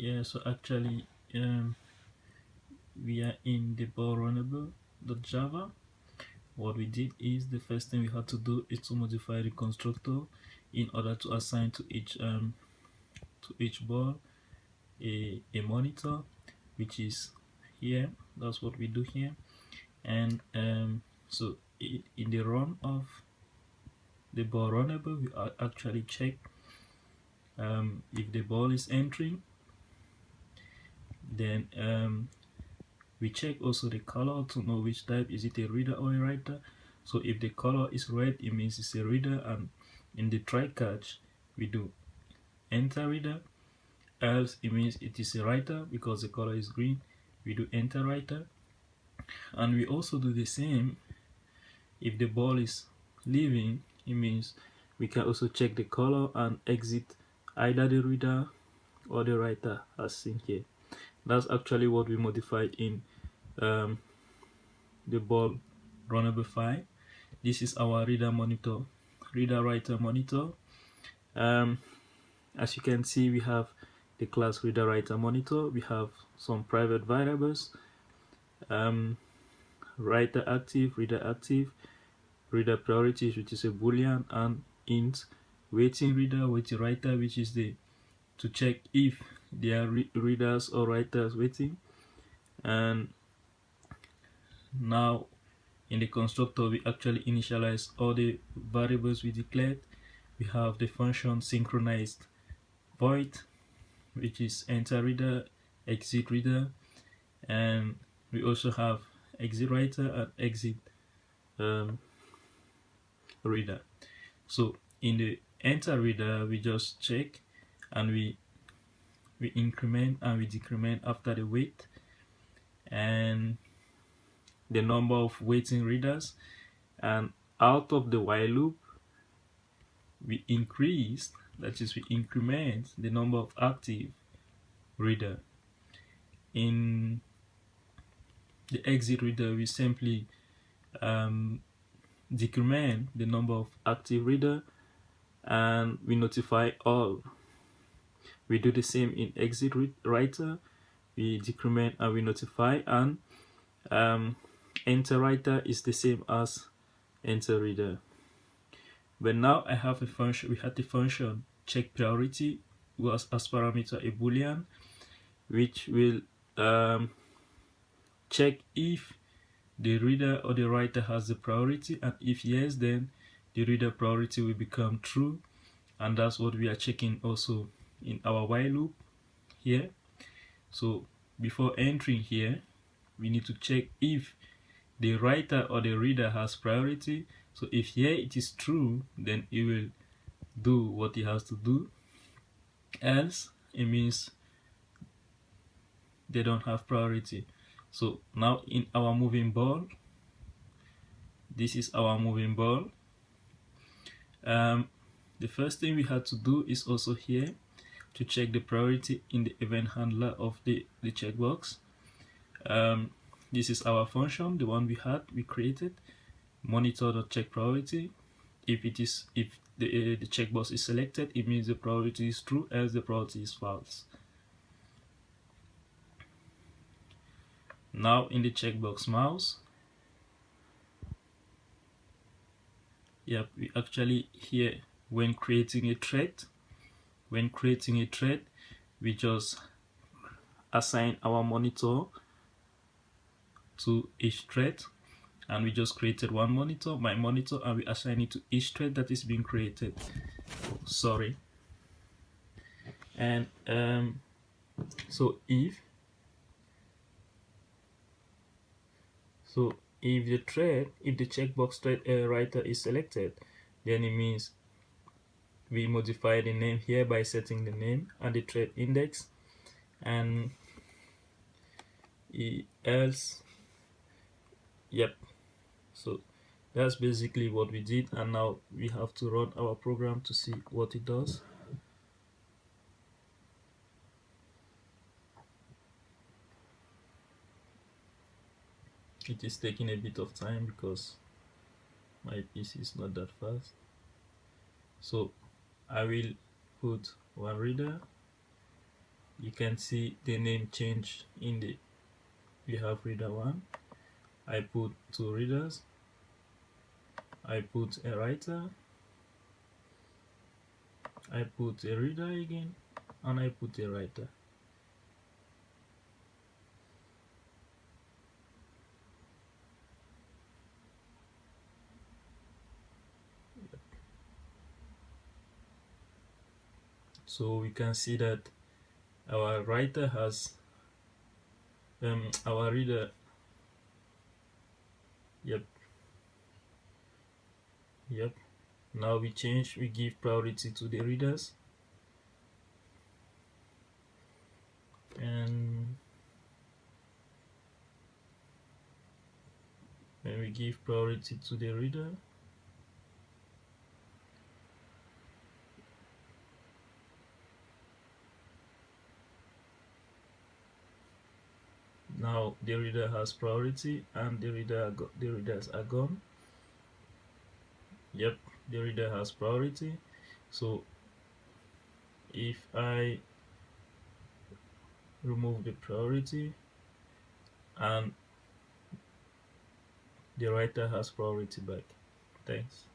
Yeah, so actually we are in the ball runnable.java. What we did is the first thing we had to do is to modify the constructor in order to assign to each ball a monitor, which is here. That's what we do here. And so in the run of the ball runnable, we actually check if the ball is entering. Then we check also the color to know which type, is it a reader or a writer. So if the color is red, it means it's a reader, and in the try catch we do enter reader, else it means it is a writer because the color is green, we do enter writer. And we also do the same if the ball is leaving, it means we can also check the color and exit either the reader or the writer as seen here. That's actually what we modified in the ball runnable file. This is our reader writer monitor. As you can see, we have the class reader writer monitor. We have some private variables, writer active, reader priorities, which is a boolean, and int waiting reader, waiting writer, which is to check if there are readers or writers waiting. And now in the constructor, we actually initialize all the variables we declared. We have the function synchronized void, which is enter reader, exit reader, and we also have exit writer and exit reader. So in the enter reader, we just check and we increment and we decrement after the wait and the number of waiting readers, and out of the while loop we increase, that is we increment the number of active reader. In the exit reader, we simply decrement the number of active reader and we notify all. We do the same in exit writer, we decrement and we notify, and enter writer is the same as enter reader. But now I have a function, we had the function check priority was as parameter a boolean, which will check if the reader or the writer has the priority, and if yes, then the reader priority will become true. And that's what we are checking also in our while loop here. So before entering here, we need to check if the writer or the reader has priority. So if here it is true, then it will do what it has to do, else it means they don't have priority. So now in our moving ball, this is our moving ball. The first thing we had to do is also here to check the priority in the event handler of the checkbox. This is our function, the one we created, monitor.check priority. If the checkbox is selected, it means the priority is true, else the priority is false. Now in the checkbox mouse, we actually here when creating a thread, we just assign our monitor to each thread, and we just created one monitor, my monitor, and we assign it to each thread that is being created. Sorry. And so if the checkbox thread writer is selected, then it means we modify the name here by setting the name and the thread index, and else, so that's basically what we did. And now we have to run our program to see what it does. It is taking a bit of time because my PC is not that fast. So I will put one reader, you can see the name change in the, we have reader 1, I put 2 readers, I put a writer, I put a reader again, and I put a writer. So we can see that our writer has our reader, yep. Now we give priority to the readers, and when we give priority to the reader, now the reader has priority and the readers are gone. Yep, the reader has priority. So if I remove the priority, and the writer has priority back. Thanks.